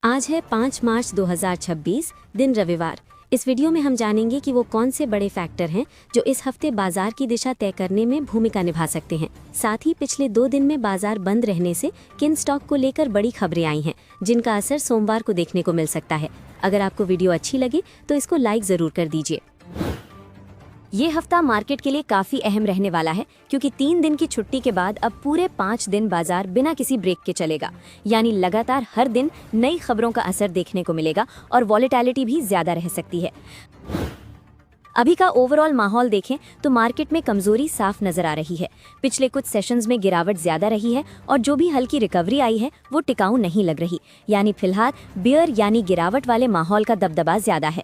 आज है 5 मार्च 2026, दिन रविवार। इस वीडियो में हम जानेंगे कि वो कौन से बड़े फैक्टर हैं जो इस हफ्ते बाजार की दिशा तय करने में भूमिका निभा सकते हैं। साथ ही पिछले 2 दिन में बाजार बंद रहने से किन स्टॉक को लेकर बड़ी खबरें आई हैं, जिनका असर सोमवार को देखने को मिल सकता है। अगर आपको वीडियो अच्छी लगे तो इसको लाइक ज़रूर कर दीजिए। ये हफ्ता मार्केट के लिए काफी अहम रहने वाला है, क्योंकि 3 दिन की छुट्टी के बाद अब पूरे 5 दिन बाजार बिना किसी ब्रेक के चलेगा। यानी लगातार हर दिन नई खबरों का असर देखने को मिलेगा और वॉलेटिलिटी भी ज्यादा रह सकती है। अभी का ओवरऑल माहौल देखें तो मार्केट में कमजोरी साफ नजर आ रही है। पिछले कुछ सेशंस में गिरावट ज्यादा रही है और जो भी हल्की रिकवरी आई है वो टिकाऊ नहीं लग रही। यानी फिलहाल बियर यानी गिरावट वाले माहौल का दबदबा ज्यादा है।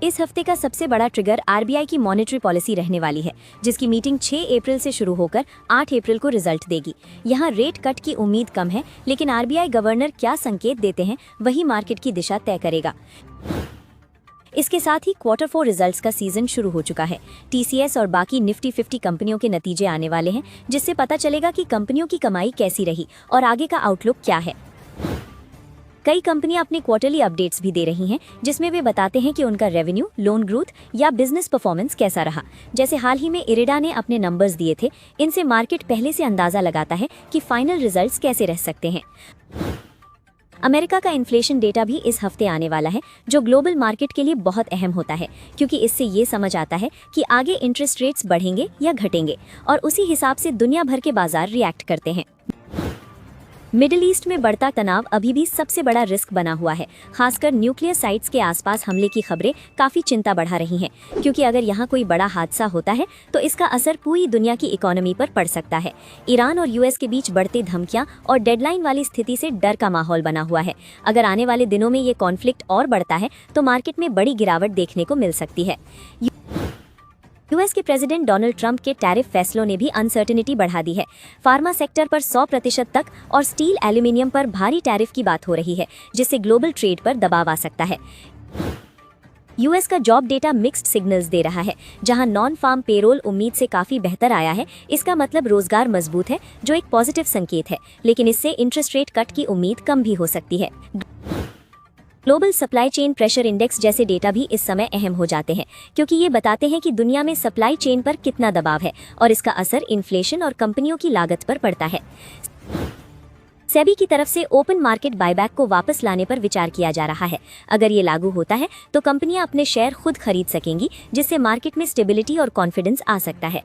इस हफ्ते का सबसे बड़ा ट्रिगर आरबीआई की मॉनेटरी पॉलिसी रहने वाली है, जिसकी मीटिंग 6 अप्रैल से शुरू होकर 8 अप्रैल को रिजल्ट देगी। यहाँ रेट कट की उम्मीद कम है, लेकिन आरबीआई गवर्नर क्या संकेत देते हैं वही मार्केट की दिशा तय करेगा। इसके साथ ही Q4 रिजल्ट्स का सीजन शुरू हो चुका है। टीसीएस और बाकी निफ्टी 50 कंपनियों के नतीजे आने वाले हैं, जिससे पता चलेगा कि कंपनियों की कमाई कैसी रही और आगे का आउटलुक क्या है। कई कंपनियां अपने क्वार्टरली अपडेट्स भी दे रही हैं, जिसमें वे बताते हैं कि उनका रेवेन्यू, लोन ग्रोथ या बिजनेस परफॉर्मेंस कैसा रहा। जैसे हाल ही में इरिडा ने अपने नंबर्स दिए थे। इनसे मार्केट पहले से अंदाजा लगाता है कि फाइनल रिजल्ट्स कैसे रह सकते हैं। अमेरिका का इन्फ्लेशन डेटा भी इस हफ्ते आने वाला है, जो ग्लोबल मार्केट के लिए बहुत अहम होता है, क्योंकि इससे ये समझ आता है कि आगे इंटरेस्ट रेट्स बढ़ेंगे या घटेंगे, और उसी हिसाब से दुनिया भर के बाजार रिएक्ट करते हैं। मिडिल ईस्ट में बढ़ता तनाव अभी भी सबसे बड़ा रिस्क बना हुआ है। खासकर न्यूक्लियर साइट्स के आसपास हमले की खबरें काफी चिंता बढ़ा रही हैं, क्योंकि अगर यहाँ कोई बड़ा हादसा होता है तो इसका असर पूरी दुनिया की इकोनॉमी पर पड़ सकता है। ईरान और यूएस के बीच बढ़ते धमकियां और डेडलाइन वाली स्थिति से डर का माहौल बना हुआ है। अगर आने वाले दिनों में ये कॉन्फ्लिक्ट और बढ़ता है तो मार्केट में बड़ी गिरावट देखने को मिल सकती है। यूएस के प्रेसिडेंट डोनाल्ड ट्रंप के टैरिफ फैसलों ने भी अनसर्टेनिटी बढ़ा दी है। फार्मा सेक्टर पर 100% तक और स्टील एल्यूमिनियम पर भारी टैरिफ की बात हो रही है, जिससे ग्लोबल ट्रेड पर दबाव आ सकता है। यूएस का जॉब डेटा मिक्स्ड सिग्नल्स दे रहा है। जहां नॉन फार्म पेरोल उम्मीद से काफी बेहतर आया है, इसका मतलब रोजगार मजबूत है, जो एक पॉजिटिव संकेत है। लेकिन इससे इंटरेस्ट रेट कट की उम्मीद कम भी हो सकती है। Global supply chain pressure index जैसे डेटा भी इस समय अहम हो जाते हैं, क्योंकि ये बताते हैं कि दुनिया में सप्लाई चेन पर कितना दबाव है और इसका असर इन्फ्लेशन और कंपनियों की लागत पर पड़ता है। सेबी की तरफ से ओपन मार्केट बायबैक को वापस लाने पर विचार किया जा रहा है। अगर ये लागू होता है तो कंपनियां अपने शेयर खुद खरीद सकेंगी, जिससे मार्केट में स्टेबिलिटी और कॉन्फिडेंस आ सकता है।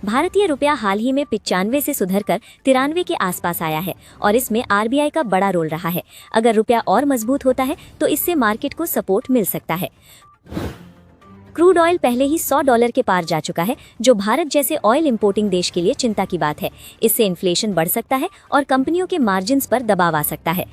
भारतीय रुपया हाल ही में 95 से सुधरकर 93 के आसपास आया है और इसमें आरबीआई का बड़ा रोल रहा है। अगर रुपया और मजबूत होता है तो इससे मार्केट को सपोर्ट मिल सकता है। क्रूड ऑयल पहले ही $100 के पार जा चुका है, जो भारत जैसे ऑयल इंपोर्टिंग देश के लिए चिंता की बात है। इससे इन्फ्लेशन बढ़ सकता है और कंपनियों के मार्जिन्स पर दबाव आ सकता है।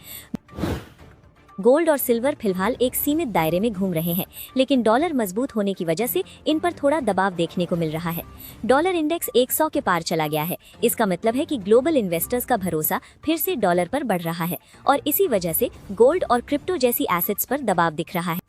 गोल्ड और सिल्वर फिलहाल एक सीमित दायरे में घूम रहे हैं, लेकिन डॉलर मजबूत होने की वजह से इन पर थोड़ा दबाव देखने को मिल रहा है। डॉलर इंडेक्स 100 के पार चला गया है। इसका मतलब है कि ग्लोबल इन्वेस्टर्स का भरोसा फिर से डॉलर पर बढ़ रहा है और इसी वजह से गोल्ड और क्रिप्टो जैसी एसेट्स पर दबाव दिख रहा है।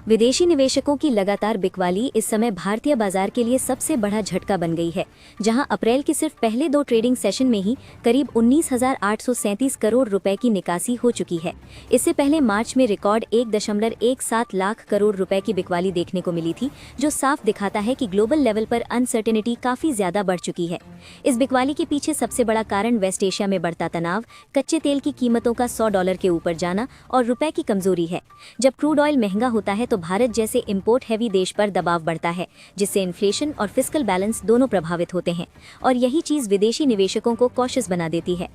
विदेशी निवेशकों की लगातार बिकवाली इस समय भारतीय बाजार के लिए सबसे बड़ा झटका बन गई है, जहां अप्रैल के सिर्फ पहले 2 ट्रेडिंग सेशन में ही करीब 19,837 करोड़ रुपए की निकासी हो चुकी है। इससे पहले मार्च में रिकॉर्ड 1.17 लाख करोड़ रुपए की बिकवाली देखने को मिली थी, जो साफ दिखाता है कि ग्लोबल लेवल पर अनसर्टेनिटी काफी ज्यादा बढ़ चुकी है। इस बिकवाली के पीछे सबसे बड़ा कारण वेस्ट एशिया में बढ़ता तनाव, कच्चे तेल की कीमतों का $100 के ऊपर जाना और रुपए की कमजोरी है। जब क्रूड ऑयल महंगा होता है तो भारत जैसे इंपोर्ट हैवी देश पर दबाव बढ़ता है, जिससे इन्फ्लेशन और फिस्कल बैलेंस दोनों प्रभावित होते हैं और यही चीज विदेशी निवेशकों को कॉशियस बना देती है।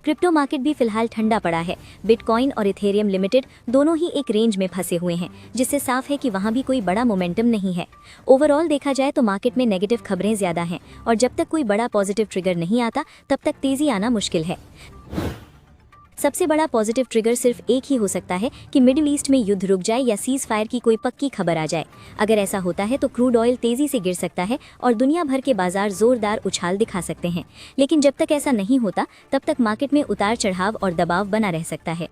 क्रिप्टो मार्केट भी फिलहाल ठंडा पड़ा है। बिटकॉइन और इथेरियम लिमिटेड दोनों ही एक रेंज में फंसे हुए हैं, जिससे साफ है कि वहां भी कोई बड़ा मोमेंटम नहीं है। ओवरऑल देखा जाए तो मार्केट में नेगेटिव खबरें ज्यादा हैं और जब तक कोई बड़ा पॉजिटिव ट्रिगर नहीं आता तब तक तेजी आना मुश्किल है। सबसे बड़ा पॉजिटिव ट्रिगर सिर्फ एक ही हो सकता है कि मिडिल ईस्ट में युद्ध रुक जाए या सीज फायर की कोई पक्की खबर आ जाए। अगर ऐसा होता है तो क्रूड ऑयल तेजी से गिर सकता है और दुनिया भर के बाजार जोरदार उछाल दिखा सकते हैं। लेकिन जब तक ऐसा नहीं होता तब तक मार्केट में उतार चढ़ाव और दबाव बना रह सकता है।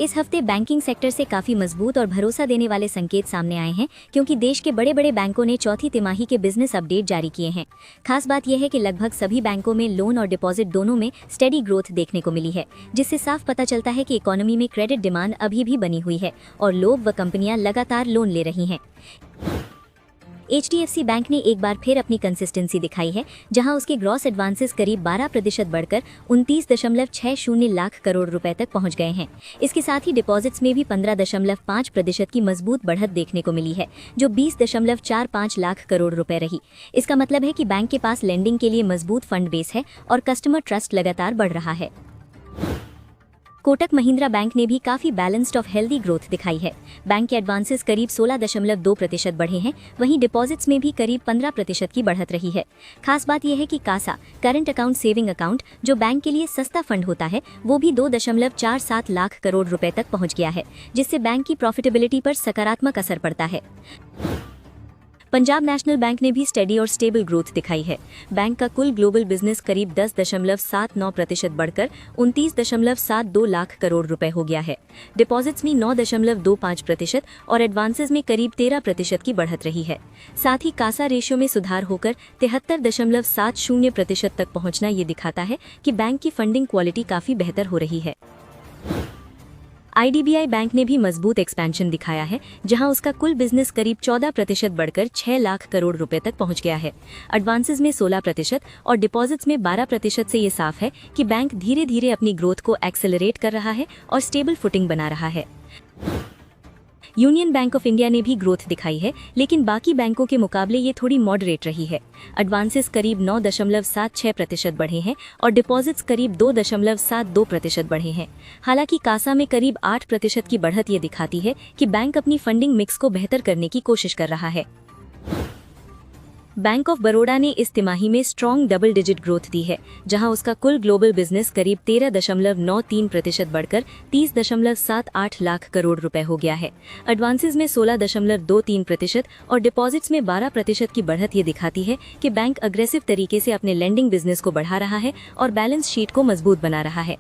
इस हफ्ते बैंकिंग सेक्टर से काफी मजबूत और भरोसा देने वाले संकेत सामने आए हैं, क्योंकि देश के बड़े बड़े बैंकों ने चौथी तिमाही के बिजनेस अपडेट जारी किए हैं। खास बात यह है कि लगभग सभी बैंकों में लोन और डिपॉजिट दोनों में स्टेडी ग्रोथ देखने को मिली है, जिससे साफ पता चलता है कि इकोनॉमी में क्रेडिट डिमांड अभी भी बनी हुई है और लोग व कंपनियां लगातार लोन ले रही हैं। HDFC बैंक ने एक बार फिर अपनी कंसिस्टेंसी दिखाई है, जहां उसके ग्रॉस एडवांसेस करीब 12% बढ़कर 29.60 लाख करोड़ रुपए तक पहुंच गए हैं। इसके साथ ही डिपॉजिट्स में भी 15.5% की मजबूत बढ़त देखने को मिली है, जो 20.45 लाख करोड़ रुपए रही। इसका मतलब है कि बैंक के पास लेंडिंग के लिए मजबूत फंड बेस है और कस्टमर ट्रस्ट लगातार बढ़ रहा है। कोटक महिंद्रा बैंक ने भी काफी बैलेंस्ड ऑफ हेल्दी ग्रोथ दिखाई है। बैंक के एडवांसेस करीब 16.2% बढ़े हैं, वहीं डिपॉजिट्स में भी करीब 15% की बढ़त रही है। खास बात यह है कि CASA current account saving account, जो बैंक के लिए सस्ता फंड होता है, वो भी 2.47 लाख करोड़ रुपए तक पहुंच गया है, जिससे बैंक की प्रॉफिटेबिलिटी पर सकारात्मक असर पड़ता है। पंजाब नेशनल बैंक ने भी स्टेडी और स्टेबल ग्रोथ दिखाई है। बैंक का कुल ग्लोबल बिजनेस करीब 10.79% बढ़कर 29.72 लाख करोड़ रुपए हो गया है। डिपॉजिट्स में 9.25% और एडवांसेस में करीब 13% की बढ़त रही है। साथ ही कासा रेशियो में सुधार होकर 73.70% तक पहुंचना ये दिखाता है कि बैंक की फंडिंग क्वालिटी काफी बेहतर हो रही है। IDBI बैंक ने भी मजबूत एक्सपेंशन दिखाया है, जहां उसका कुल बिजनेस करीब 14% बढ़कर 6 लाख करोड़ रुपए तक पहुंच गया है। एडवांसेस में 16% और डिपॉजिट्स में 12% से ये साफ है कि बैंक धीरे धीरे अपनी ग्रोथ को एक्सेलरेट कर रहा है और स्टेबल फुटिंग बना रहा है। यूनियन बैंक ऑफ इंडिया ने भी ग्रोथ दिखाई है, लेकिन बाकी बैंकों के मुकाबले ये थोड़ी मॉडरेट रही है। एडवांसेस करीब 9.76% बढ़े हैं और डिपॉजिट्स करीब 2.72% बढ़े हैं। हालांकि कासा में करीब 8% की बढ़त ये दिखाती है कि बैंक अपनी फंडिंग मिक्स को बेहतर करने की कोशिश कर रहा है। बैंक ऑफ बड़ौदा ने इस तिमाही में स्ट्रॉन्ग डबल डिजिट ग्रोथ दी है, जहां उसका कुल ग्लोबल बिजनेस करीब 13.93% बढ़कर 30.78 लाख करोड़ रुपए हो गया है। एडवांसेस में 16.23% और डिपॉजिट्स में 12% की बढ़त ये दिखाती है कि बैंक अग्रेसिव तरीके से अपने लेंडिंग बिजनेस को बढ़ा रहा है और बैलेंस शीट को मजबूत बना रहा है।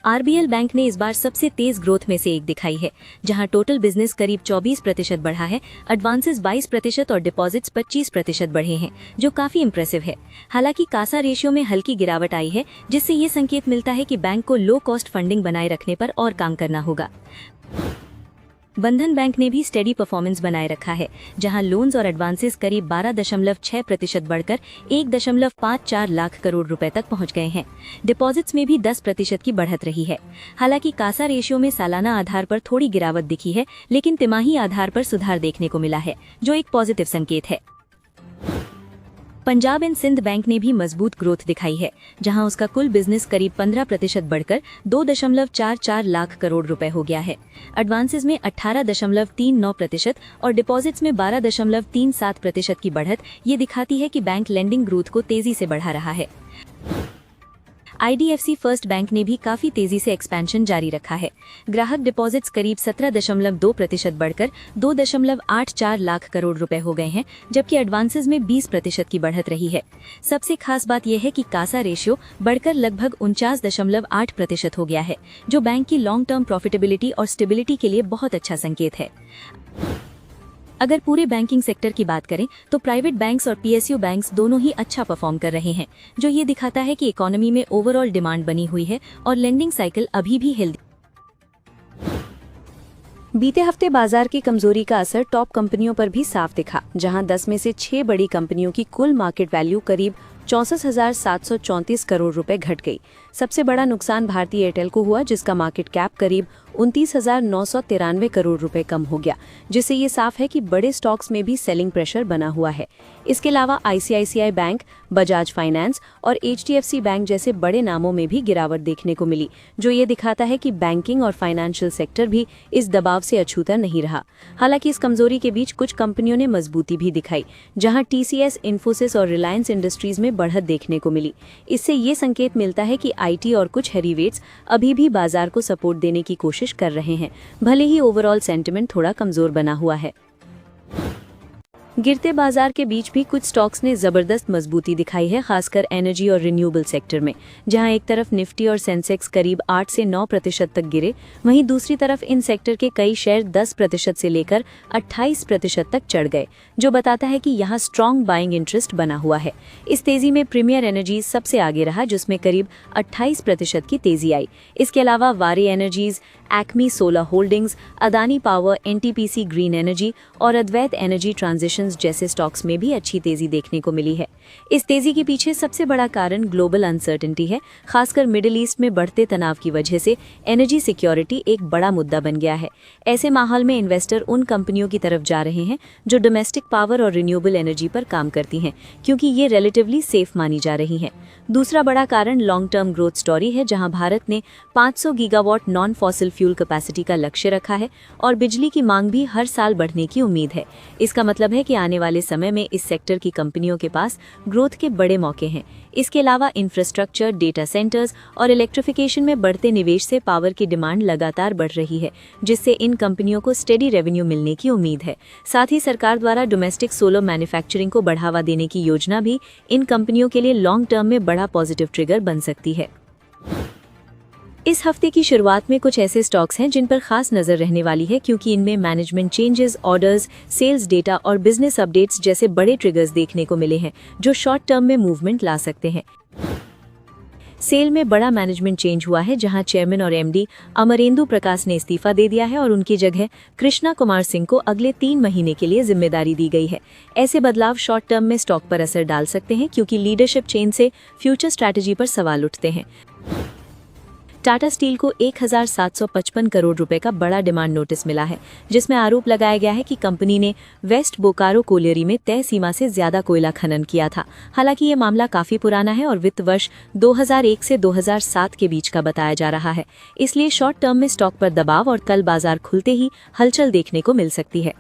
RBL बैंक ने इस बार सबसे तेज ग्रोथ में से एक दिखाई है, जहां टोटल बिजनेस करीब 24% बढ़ा है, एडवांसेस 22% और डिपॉजिट्स 25% बढ़े हैं, जो काफी इंप्रेसिव है। हालांकि कासा रेशियो में हल्की गिरावट आई है, जिससे ये संकेत मिलता है कि बैंक को लो कॉस्ट फंडिंग बनाए रखने पर और काम करना होगा। बंधन बैंक ने भी स्टेडी परफॉर्मेंस बनाए रखा है, जहां लोन्स और एडवांसेस करीब 12.6% बढ़कर 1.54 लाख करोड़ रुपए तक पहुंच गए हैं। डिपॉजिट्स में भी 10% की बढ़त रही है। हालांकि कासा रेशियो में सालाना आधार पर थोड़ी गिरावट दिखी है, लेकिन तिमाही आधार पर सुधार देखने को मिला है, जो एक पॉजिटिव संकेत है। पंजाब एंड सिंध बैंक ने भी मजबूत ग्रोथ दिखाई है, जहां उसका कुल बिजनेस करीब 15% बढ़कर 2.44 लाख करोड़ रुपए हो गया है। एडवांसेस में 18.39% और डिपॉजिट्स में 12.37% की बढ़त ये दिखाती है कि बैंक लेंडिंग ग्रोथ को तेजी से बढ़ा रहा है। IDFC फर्स्ट बैंक ने भी काफी तेजी से एक्सपेंशन जारी रखा है। ग्राहक डिपॉजिट्स करीब 17.2% बढ़कर 2.84 लाख करोड़ रुपए हो गए हैं, जबकि एडवांसेस में 20% की बढ़त रही है। सबसे खास बात यह है कि कासा रेशियो बढ़कर लगभग 49.8% हो गया है, जो बैंक की लॉन्ग टर्म प्रॉफिटेबिलिटी और स्टेबिलिटी के लिए बहुत अच्छा संकेत है। अगर पूरे बैंकिंग सेक्टर की बात करें तो प्राइवेट बैंक्स और PSU बैंक्स दोनों ही अच्छा परफॉर्म कर रहे हैं, जो ये दिखाता है कि इकोनॉमी में ओवरऑल डिमांड बनी हुई है और लेंडिंग साइकिल अभी भी हेल्दी। बीते हफ्ते बाजार की कमजोरी का असर टॉप कंपनियों पर भी साफ दिखा, जहां 10 में से 6 बड़ी कंपनियों की कुल मार्केट वैल्यू करीब 64,734 करोड़ रुपए घट गई। सबसे बड़ा नुकसान भारतीय एयरटेल को हुआ, जिसका मार्केट कैप करीब 29,993 करोड़ रुपए कम हो गया, जिससे ये साफ है कि बड़े स्टॉक्स में भी सेलिंग प्रेशर बना हुआ है। इसके अलावा ICICI बैंक, बजाज फाइनेंस और HDFC बैंक जैसे बड़े नामों में भी गिरावट देखने को मिली, जो ये दिखाता है कि बैंकिंग और फाइनेंशियल सेक्टर भी इस दबाव से अछूता नहीं रहा। हालांकि इस कमजोरी के बीच कुछ कंपनियों ने मजबूती भी दिखाई, जहां TCS, इन्फोसिस और रिलायंस इंडस्ट्रीज में बढ़त देखने को मिली। इससे ये संकेत मिलता है कि IT और कुछ हेवीवेट्स अभी भी बाजार को सपोर्ट देने की कोशिश कर रहे हैं, भले ही ओवरऑल सेंटिमेंट थोड़ा कमजोर बना हुआ है। गिरते बाजार के बीच भी कुछ स्टॉक्स ने जबरदस्त मजबूती दिखाई है, खासकर एनर्जी और रिन्यूएबल सेक्टर में, जहां एक तरफ निफ्टी और सेंसेक्स करीब 8 से 9% तक गिरे, वहीं दूसरी तरफ इन सेक्टर के कई शेयर 10% से लेकर 28% तक चढ़ गए, जो बताता है कि यहां स्ट्रॉन्ग बाइंग इंटरेस्ट बना हुआ है। इस तेजी में प्रीमियर एनर्जीज सबसे आगे रहा, जिसमें करीब 28% की तेजी आई। इसके अलावा वारी energies, acme solar holdings, Adani power, NTPC green energy और अद्वैत एनर्जी ट्रांजिशंस जैसे स्टॉक्स में भी अच्छी तेजी देखने को मिली है। इस तेजी के पीछे सबसे बड़ा कारण ग्लोबल अनसर्टेनिटी है, खासकर मिडिल ईस्ट में बढ़ते तनाव की वजह से एनर्जी सिक्योरिटी एक बड़ा मुद्दा बन गया है। ऐसे माहौल में इन्वेस्टर उन कंपनियों की तरफ जा रहे हैं जो डोमेस्टिक पावर और रिन्यूएबल एनर्जी पर काम करती हैं, क्योंकि ये रिलेटिवली सेफ मानी जा रही हैं। दूसरा बड़ा कारण लॉन्ग टर्म ग्रोथ स्टोरी है, जहां भारत ने 500 gigawatt non fossil fuel capacity का लक्ष्य रखा है और बिजली की मांग भी हर साल बढ़ने की उम्मीद है। इसका मतलब है कि आने वाले समय में इस सेक्टर की कंपनियों के पास ग्रोथ के बड़े मौके हैं। इसके अलावा इंफ्रास्ट्रक्चर, डेटा सेंटर्स और इलेक्ट्रिफिकेशन में बढ़ते निवेश से पावर की डिमांड लगातार बढ़ रही है, जिससे इन कंपनियों को स्टेडी रेवेन्यू मिलने की उम्मीद है। साथ ही सरकार द्वारा डोमेस्टिक सोलर मैन्युफैक्चरिंग को बढ़ावा देने की योजना भी इन कंपनियों के लिए लॉन्ग टर्म में बड़ा पॉजिटिव ट्रिगर बन सकती है। इस हफ्ते की शुरुआत में कुछ ऐसे स्टॉक्स हैं जिन पर खास नजर रहने वाली है, क्योंकि इनमें management changes, orders, sales data और बिजनेस अपडेट्स जैसे बड़े ट्रिगर्स देखने को मिले हैं, जो शॉर्ट टर्म में मूवमेंट ला सकते हैं। सेल में बड़ा मैनेजमेंट चेंज हुआ है, जहां चेयरमैन और एमडी अमरेंदु प्रकाश ने इस्तीफा दे दिया है और उनकी जगह कृष्णा कुमार सिंह को अगले 3 महीने के लिए जिम्मेदारी दी गई है। ऐसे बदलाव शॉर्ट टर्म में स्टॉक पर असर डाल सकते हैं, क्योंकि लीडरशिप चेंज से फ्यूचर स्ट्रैटेजी पर सवाल उठते हैं। टाटा स्टील को 1755 करोड़ रुपए का बड़ा डिमांड नोटिस मिला है, जिसमें आरोप लगाया गया है कि कंपनी ने वेस्ट बोकारो कोलियरी में तय सीमा से ज्यादा कोयला खनन किया था। हालांकि ये मामला काफी पुराना है और वित्त वर्ष 2001 से 2007 के बीच का बताया जा रहा है, इसलिए शॉर्ट टर्म में स्टॉक पर दबाव और कल बाजार खुलते ही हलचल देखने को मिल सकती है।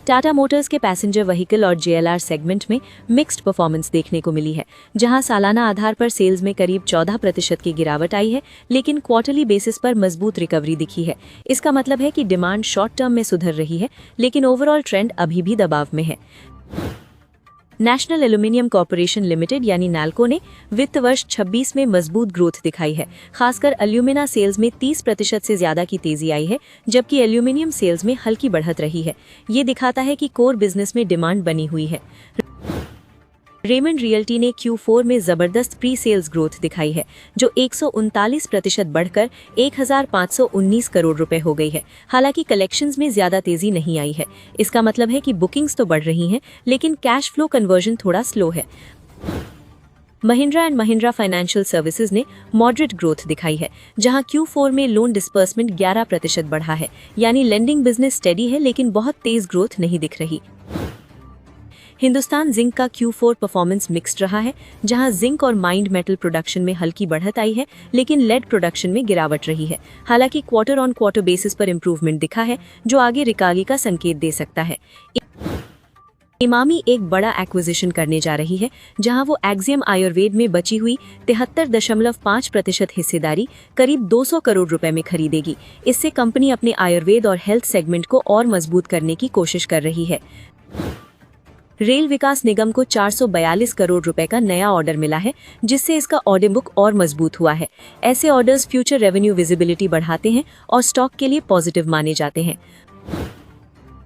टाटा मोटर्स के पैसेंजर व्हीकल और जेएलआर सेगमेंट में मिक्स्ड परफॉर्मेंस देखने को मिली है, जहां सालाना आधार पर सेल्स में करीब 14% की गिरावट आई है, लेकिन क्वार्टरली बेसिस पर मजबूत रिकवरी दिखी है। इसका मतलब है कि डिमांड शॉर्ट टर्म में सुधर रही है, लेकिन ओवरऑल ट्रेंड अभी भी दबाव में है। नेशनल एल्यूमिनियम कॉर्पोरेशन लिमिटेड यानी नैल्को ने वित्त वर्ष 26 में मजबूत ग्रोथ दिखाई है। खासकर एल्यूमिना सेल्स में 30% से ज्यादा की तेजी आई है, जबकि एल्यूमिनियम सेल्स में हल्की बढ़त रही है। ये दिखाता है कि कोर बिजनेस में डिमांड बनी हुई है। रेमंड रियल्टी ने Q4 में जबरदस्त प्री सेल्स ग्रोथ दिखाई है, जो 139% बढ़कर 1519 करोड़ रुपए हो गई है। हालांकि कलेक्शंस में ज्यादा तेजी नहीं आई है। इसका मतलब है कि बुकिंग्स तो बढ़ रही हैं, लेकिन कैश फ्लो कन्वर्जन थोड़ा स्लो है। Mahindra and Mahindra financial services ने मॉडरेट ग्रोथ दिखाई है, जहां Q4 में लोन डिस्पर्समेंट 11% बढ़ा है, यानी लेंडिंग बिजनेस स्टेडी है, लेकिन बहुत तेज ग्रोथ नहीं दिख रही। हिंदुस्तान जिंक का Q4 परफॉर्मेंस मिक्स्ड रहा है, जहां जिंक और माइंड मेटल प्रोडक्शन में हल्की बढ़त आई है, लेकिन लेड प्रोडक्शन में गिरावट रही है। हालांकि क्वार्टर ऑन क्वार्टर बेसिस पर इंप्रूवमेंट दिखा है, जो आगे रिकवरी का संकेत दे सकता है। इमामी एक बड़ा एक्विजिशन करने जा रही है, जहां वो एक्जियम आयुर्वेद में बची हुई 73.5% हिस्सेदारी करीब 200 करोड़ रुपए में खरीदेगी। इससे कंपनी अपने आयुर्वेद और हेल्थ सेगमेंट को और मजबूत करने की कोशिश कर रही है। रेल विकास निगम को 442 करोड़ रुपए का नया ऑर्डर मिला है, जिससे इसका ऑर्डर बुक और मजबूत हुआ है। ऐसे ऑर्डर्स फ्यूचर रेवेन्यू विजिबिलिटी बढ़ाते हैं और स्टॉक के लिए पॉजिटिव माने जाते हैं।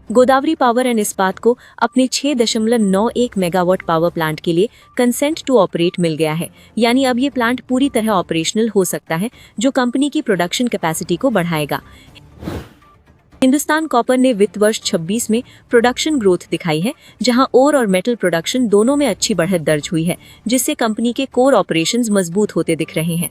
गोदावरी पावर एंड इस्पात को अपने 6.91 मेगावाट पावर प्लांट के लिए कंसेंट टू ऑपरेट मिल गया है, यानी अब ये प्लांट पूरी तरह ऑपरेशनल हो सकता है, जो कंपनी की प्रोडक्शन कैपेसिटी को बढ़ाएगा। हिंदुस्तान कॉपर ने वित्त वर्ष 26 में प्रोडक्शन ग्रोथ दिखाई है, जहां ओर और मेटल प्रोडक्शन दोनों में अच्छी बढ़त दर्ज हुई है, जिससे कंपनी के कोर ऑपरेशंस मजबूत होते दिख रहे हैं।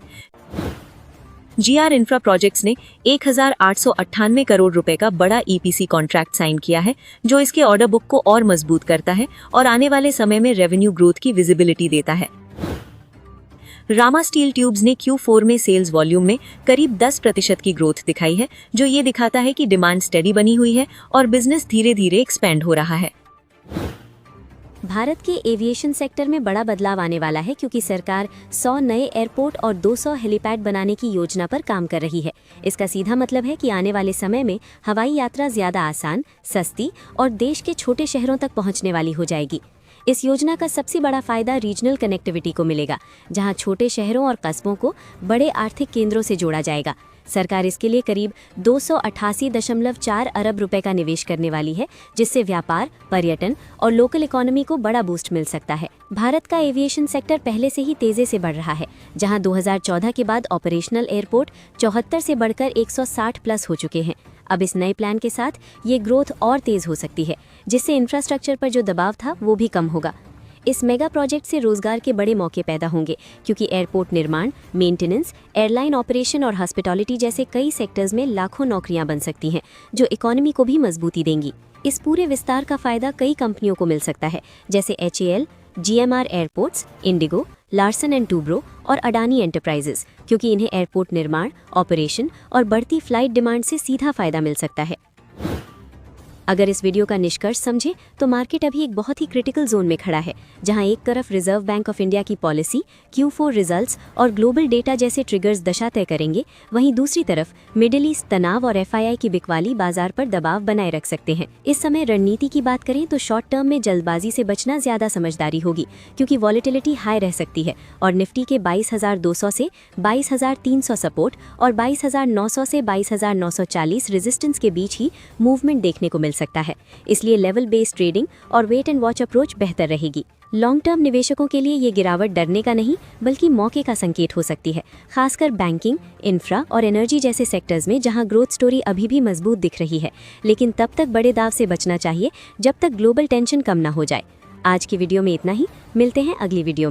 जीआर इंफ्रा प्रोजेक्ट्स ने 1898 करोड़ रुपए का बड़ा ईपीसी कॉन्ट्रैक्ट साइन किया है, जो इसके ऑर्डर बुक को और मजबूत करता है और आने वाले समय में रेवेन्यू ग्रोथ की विजिबिलिटी देता है। रामा स्टील ट्यूब्स ने Q4 में सेल्स वॉल्यूम में करीब 10% की ग्रोथ दिखाई है, जो ये दिखाता है कि डिमांड स्टेडी बनी हुई है और बिजनेस धीरे धीरे एक्सपेंड हो रहा है। भारत के एविएशन सेक्टर में बड़ा बदलाव आने वाला है क्योंकि सरकार 100 नए एयरपोर्ट और 200 हेलीपैड बनाने की योजना पर काम कर रही है। इसका सीधा मतलब है कि आने वाले समय में हवाई यात्रा ज़्यादा आसान, सस्ती और देश के छोटे शहरों तक पहुंचने वाली हो जाएगी। इस योजना का सबसे बड़ा फायदा रीजनल कनेक्टिविटी को मिलेगा, जहां छोटे शहरों और कस्बों को बड़े आर्थिक केंद्रों से जोड़ा जाएगा। सरकार इसके लिए करीब 288.4 अरब रुपए का निवेश करने वाली है, जिससे व्यापार, पर्यटन और लोकल इकोनॉमी को बड़ा बूस्ट मिल सकता है। भारत का एविएशन सेक्टर पहले से ही तेजी से बढ़ रहा है, जहां 2014 के बाद ऑपरेशनल एयरपोर्ट 74 से बढ़कर 160 प्लस हो चुके हैं। अब इस नए प्लान के साथ ये ग्रोथ और तेज हो सकती है, जिससे इंफ्रास्ट्रक्चर पर जो दबाव था वो भी कम होगा। इस मेगा प्रोजेक्ट से रोजगार के बड़े मौके पैदा होंगे, क्योंकि एयरपोर्ट निर्माण, मेंटेनेंस, एयरलाइन ऑपरेशन और हॉस्पिटैलिटी जैसे कई सेक्टर्स में लाखों नौकरियां बन सकती हैं, जो इकोनॉमी को भी मजबूती देंगी। इस पूरे विस्तार का फायदा कई कंपनियों को मिल सकता है, जैसे HAL, GMR airports, Indigo, Larsen and Toubro और अडानी एंटरप्राइजेस, क्योंकि इन्हें एयरपोर्ट निर्माण, ऑपरेशन और बढ़ती फ्लाइट डिमांड से सीधा फायदा मिल सकता है। अगर इस वीडियो का निष्कर्ष समझे तो मार्केट अभी एक बहुत ही क्रिटिकल जोन में खड़ा है, जहां एक तरफ रिजर्व बैंक ऑफ इंडिया की पॉलिसी, Q4 रिजल्ट्स और ग्लोबल डेटा जैसे ट्रिगर्स दशा तय करेंगे, वहीं दूसरी तरफ मिडिल ईस्ट तनाव और FII की बिकवाली बाजार पर दबाव बनाए रख सकते हैं। इस समय रणनीति की बात करें तो शॉर्ट टर्म में जल्दबाजी से बचना ज्यादा समझदारी होगी, क्योंकि वॉलेटिलिटी हाई रह सकती है और निफ्टी के 22,200 से 22,300 सपोर्ट और 22,900 से 22,940 रेजिस्टेंस के बीच ही मूवमेंट देखने को मिल सकता है। इसलिए लेवल बेस्ड ट्रेडिंग और वेट एंड वॉच अप्रोच बेहतर रहेगी। लॉन्ग टर्म निवेशकों के लिए ये गिरावट डरने का नहीं बल्कि मौके का संकेत हो सकती है, खासकर बैंकिंग, इंफ्रा और एनर्जी जैसे सेक्टर्स में, जहां ग्रोथ स्टोरी अभी भी मजबूत दिख रही है। लेकिन तब तक बड़े दाव से बचना चाहिए जब तक ग्लोबल टेंशन कम ना हो जाए। आज की वीडियो में इतना ही, मिलते हैं अगली वीडियो में।